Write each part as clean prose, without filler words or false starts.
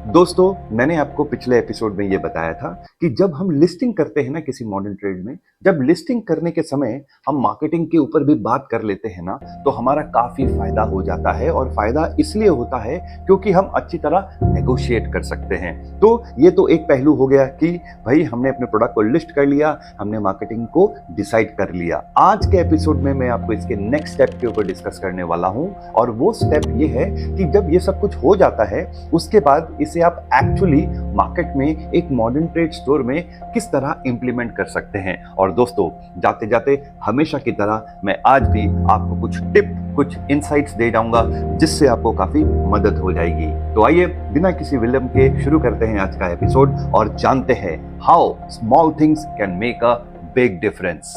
दोस्तों, मैंने आपको पिछले एपिसोड में ये बताया था कि जब हम लिस्टिंग करते हैं ना किसी मॉडर्न ट्रेड में, जब लिस्टिंग करने के समय हम मार्केटिंग के ऊपर भी बात कर लेते हैं ना, तो हमारा काफी फायदा हो जाता है। और फायदा इसलिए होता है क्योंकि हम अच्छी तरह नेगोशिएट कर सकते हैं। तो ये तो एक पहलू हो गया कि भाई हमने अपने प्रोडक्ट को लिस्ट कर लिया, हमने मार्केटिंग को डिसाइड कर लिया। आज के एपिसोड में मैं आपको इसके नेक्स्ट स्टेप के ऊपर डिस्कस करने वाला हूं, और वो स्टेप ये है कि जब ये सब कुछ हो जाता है उसके बाद इसे आप एक्चुअली मार्केट में एक मॉडर्न ट्रेड स्टोर में किस तरह इंप्लीमेंट कर सकते हैं। और दोस्तों, जाते जाते हमेशा की तरह मैं आज भी आपको कुछ टिप, कुछ इनसाइट्स दे जाऊंगा जिससे आपको काफी मदद हो जाएगी। तो आइए बिना किसी विलंब के शुरू करते हैं आज का एपिसोड और जानते हैं how small things can make a big difference.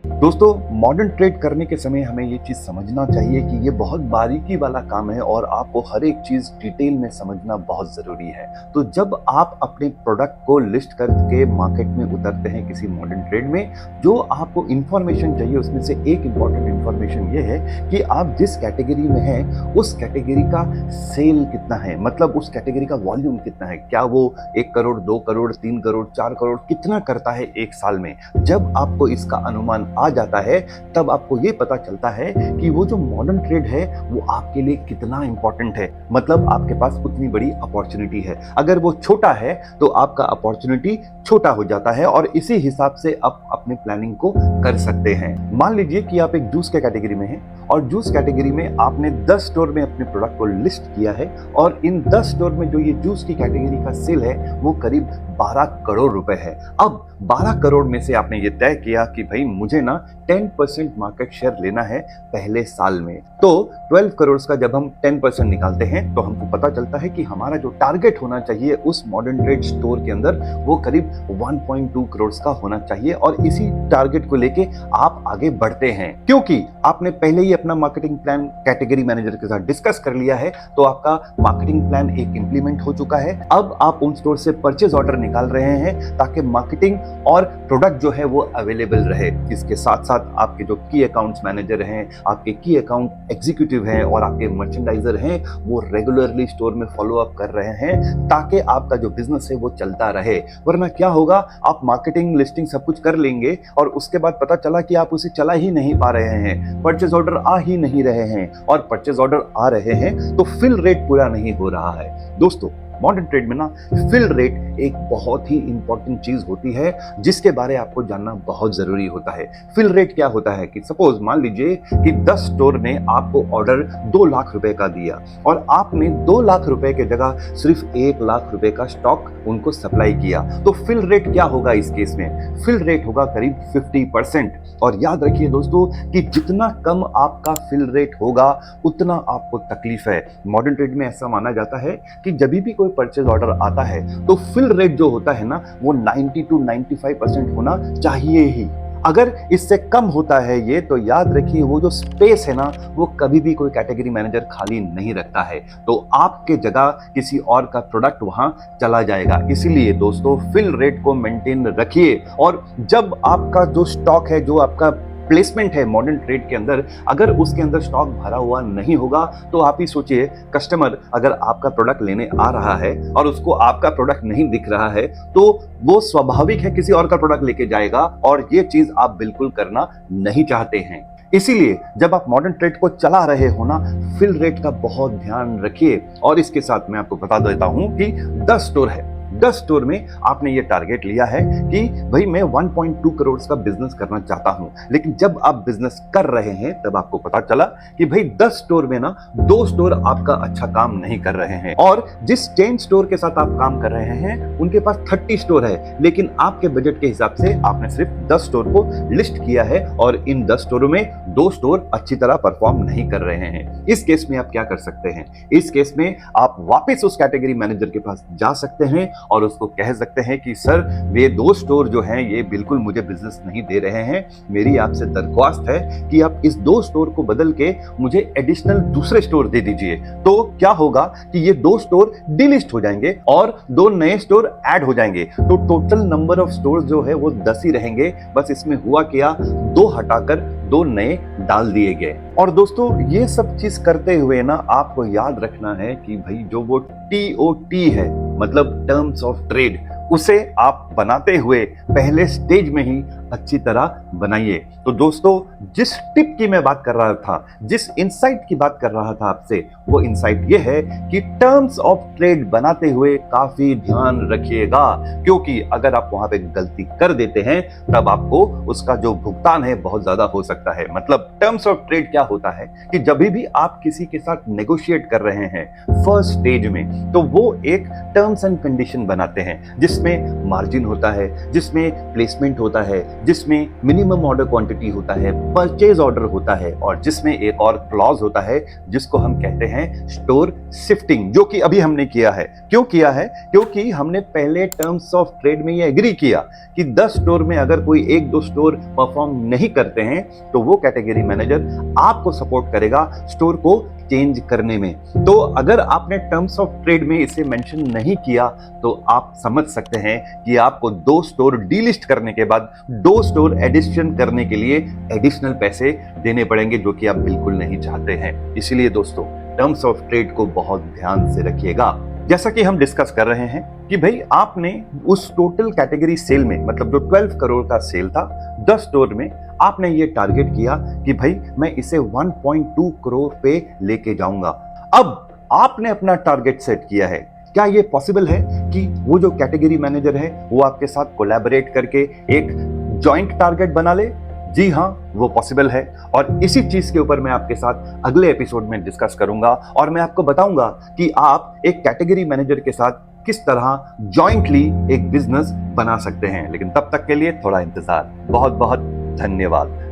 दोस्तों, मॉडर्न ट्रेड करने के समय हमें ये चीज समझना चाहिए कि ये बहुत बारीकी वाला काम है और आपको हर एक चीज डिटेल में समझना बहुत जरूरी है। तो जब आप अपने प्रोडक्ट को लिस्ट करके मार्केट में उतरते हैं किसी मॉडर्न ट्रेड में, जो आपको इंफॉर्मेशन चाहिए उसमें से एक इंपॉर्टेंट इंफॉर्मेशन ये है कि आप जिस कैटेगरी में हैं उस कैटेगरी का सेल कितना है, मतलब उस कैटेगरी का वॉल्यूम कितना है। क्या वो 1 करोड़, 2 करोड़, 3 करोड़, 4 करोड़ कितना करता है एक साल में। जब आपको इसका अनुमान आ जाता है तब आपको ये पता चलता है कि वो जो मॉडर्न ट्रेड है वो आपके लिए कितना इंपॉर्टेंट है, मतलब आपके पास उतनी बड़ी अपॉर्चुनिटी है। अगर वो छोटा है तो आपका अपॉर्चुनिटी छोटा हो जाता है और इसी हिसाब से आप अपने प्लानिंग को कर सकते हैं। मान लीजिए कि आप एक जूस के कैटेगरी में हैं और जूस कैटेगरी में आपने 10 स्टोर में अपने प्रोडक्ट को लिस्ट किया है और इन 10 स्टोर में जो ये जूस की कैटेगरी का सेल है वो करीब 12 करोड़ रुपए है। अब 12 करोड़ में से आपने ये तय किया कि भाई मुझे ना 10% मार्केट शेयर लेना है पहले साल में। तो 12 करोड़ का जब हम 10% निकालते हैं तो हमको पता चलता है कि हमारा जो टारगेट होना चाहिए उस मॉडर्न ट्रेड स्टोर के अंदर वो करीब 1.2 करोड़ का होना चाहिए। और इसी टारगेट को लेके आप आगे बढ़ते हैं क्योंकि आपने पहले ही अपना मार्केटिंग प्लान कैटेगरी मैनेजर के साथ डिस्कस कर लिया है। तो आपका मार्केटिंग प्लान एक इंप्लीमेंट हो चुका है। अब आप उन स्टोर से परचेज ऑर्डर निकाल रहे हैं ताकि मार्केटिंग और प्रोडक्ट जो है वो अवेलेबल रहे। इसके साथ साथ आपके जो की अकाउंट्स मैनेजर हैं, आपके की अकाउंट एग्जीक्यूटिव हैं और आपके मर्चेंडाइजर हैं वो रेगुलरली स्टोर में फॉलो अप कर रहे हैं ताकि आपका जो बिजनेस है वो चलता रहे। वरना क्या होगा, आप मार्केटिंग लिस्टिंग सब कुछ कर लेंगे और उसके बाद पता चला कि आप उसे चला ही नहीं पा रहे हैं, परचेज ऑर्डर आ ही नहीं रहे हैं, और परचेज ऑर्डर आ रहे हैं तो फिल रेट पूरा नहीं हो रहा है। दोस्तों, मॉडर्न ट्रेड में ना फिल रेट एक बहुत ही इंपॉर्टेंट चीज होती है जिसके बारे आपको जानना बहुत जरूरी होता है। फिल रेट क्या होता है कि सपोज मान लीजिए कि 10 स्टोर ने आपको ऑर्डर 2 लाख रुपए का दिया और आपने 2 लाख रुपए के जगह सिर्फ 1 लाख रुपए का स्टॉक उनको सप्लाई किया, तो फिल रेट क्या होगा इस केस में? फिल रेट होगा करीब 50%। और याद रखिए दोस्तों कि जितना कम आपका फिल रेट होगा उतना आपको तकलीफ है। मॉडर्न ट्रेड में ऐसा माना जाता है कि जब भी कोई परचेज ऑर्डर आता है तो फिल रेट जो होता है ना वो 90 to 95% होना चाहिए ही। अगर इससे कम होता है ये, तो याद रखिए वो जो स्पेस है ना वो कभी भी कोई कैटेगरी मैनेजर खाली नहीं रखता है, तो आपके जगह किसी और का प्रोडक्ट वहां चला जाएगा। इसीलिए दोस्तों फिल रेट को मेंटेन रखिए। और जब आपका जो स्टॉक है, जो आपका प्लेसमेंट है मॉडर्न ट्रेड के अंदर, अगर उसके अंदर स्टॉक भरा हुआ नहीं होगा तो आप ही सोचिए, कस्टमर अगर आपका प्रोडक्ट लेने आ रहा है और उसको आपका प्रोडक्ट नहीं दिख रहा है तो वो स्वाभाविक है किसी और का प्रोडक्ट लेके जाएगा, और ये चीज आप बिल्कुल करना नहीं चाहते हैं। इसीलिए जब आप मॉडर्न ट्रेड को चला रहे हो ना, फिल रेट का बहुत ध्यान रखिए। और इसके साथ मैं आपको बता देता हूं कि 10 स्टोर है, 10 स्टोर में आपने ये टारगेट लिया है कि भाई मैं 1.2 करोड़ का बिजनेस करना चाहता हूं। लेकिन जब आप बिजनेस कर रहे हैं तब आपको पता चला कि भाई 10 स्टोर में ना 2 स्टोर आपका अच्छा काम नहीं कर रहे हैं, और जिस चेन स्टोर के साथ आप काम कर रहे हैं उनके पास 30 स्टोर है, लेकिन आपके बजट के हिसाब से आपने सिर्फ 10 स्टोर को लिस्ट किया है और इन 10 स्टोरों में 2 स्टोर अच्छी तरह परफॉर्म नहीं कर रहे हैं। इस केस में आप क्या कर सकते हैं? इस केस में आप वापस उस कैटेगरी मैनेजर के पास जा सकते हैं और उसको कह सकते हैं कि सर ये 2 स्टोर जो हैं ये बिल्कुल मुझे बिजनेस नहीं दे रहे हैं, मेरी आपसे दरख्वास्त है कि आप इस 2 स्टोर को बदल के मुझे एडिशनल दूसरे स्टोर दे दीजिए। तो क्या होगा कि ये 2 स्टोर डिलिस्ट हो जाएंगे और 2 नए स्टोर ऐड हो जाएंगे, तो टोटल नंबर ऑफ स्टोर जो है वो 10 ही रहेंगे। बस इसमें हुआ क्या, 2 हटाकर 2 नए डाल दिए गए। और दोस्तों ये सब चीज करते हुए ना आपको याद रखना है कि भाई जो वो TOT है, मतलब टर्म्स ऑफ ट्रेड, उसे आप बनाते हुए पहले स्टेज में ही अच्छी तरह बनाइए। तो दोस्तों जिस टिप की मैं बात कर रहा था, जिस इंसाइट की बात कर रहा था आपसे, वो इंसाइट ये है कि टर्म्स ऑफ ट्रेड बनाते हुए काफी ध्यान रखिएगा, क्योंकि अगर आप वहां पे गलती कर देते हैं तब आपको उसका जो भुगतान है बहुत ज्यादा हो सकता है। मतलब टर्म्स ऑफ ट्रेड क्या होता है कि जब भी आप किसी के साथ नेगोशिएट कर रहे हैं फर्स्ट स्टेज में, तो वो एक टर्म्स एंड कंडीशन बनाते हैं जिसमें मार्जिन होता है, जिसमें प्लेसमेंट होता है, जिसमें मिनिमम ऑर्डर क्वांटिटी होता है, परचेज ऑर्डर होता है, और जिसमें एक और क्लॉज होता है जिसको हम कहते हैं स्टोर शिफ्टिंग, जो कि अभी हमने किया है। क्यों किया है? क्योंकि हमने पहले टर्म्स ऑफ ट्रेड में ये एग्री किया कि 10 स्टोर में अगर कोई 1-2 स्टोर परफॉर्म नहीं करते हैं तो वो कैटेगरी मैनेजर आपको सपोर्ट करेगा स्टोर को चेंज करने में। तो अगर आपने टर्म्स ऑफ ट्रेड में इसे मेंशन नहीं किया तो आप समझ सकते हैं कि आपको 2 स्टोर डीलिस्ट करने के बाद 2 स्टोर एडिशन करने के लिए एडिशनल पैसे देने पड़ेंगे, जो कि आप बिल्कुल नहीं चाहते हैं। इसीलिए दोस्तों टर्म्स ऑफ ट्रेड को बहुत ध्यान से रखिएगा। जैसा कि हम डिस्कस कर रहे हैं कि भाई आपने उस टोटल कैटेगरी सेल में, मतलब जो 12 करोड़ का सेल था 10 स्टोर में, आपने ये टारगेट किया कि भाई मैं इसे 1.2 करोड़ पे लेके जाऊंगा। अब आपने अपना टारगेट सेट किया है। क्या ये पॉसिबल है कि वो जो कैटेगरी मैनेजर है वो आपके साथ कोलैबोरेट करके एक जॉइंट टारगेट बना ले? जी हाँ, वो पॉसिबल है, और इसी चीज के ऊपर मैं आपके साथ अगले एपिसोड में डिस्कस करूंगा और मैं आपको बताऊंगा कि आप एक कैटेगरी मैनेजर के साथ किस तरह जॉइंटली एक बिजनेस बना सकते हैं। लेकिन तब तक के लिए थोड़ा इंतजार। बहुत बहुत धन्यवाद।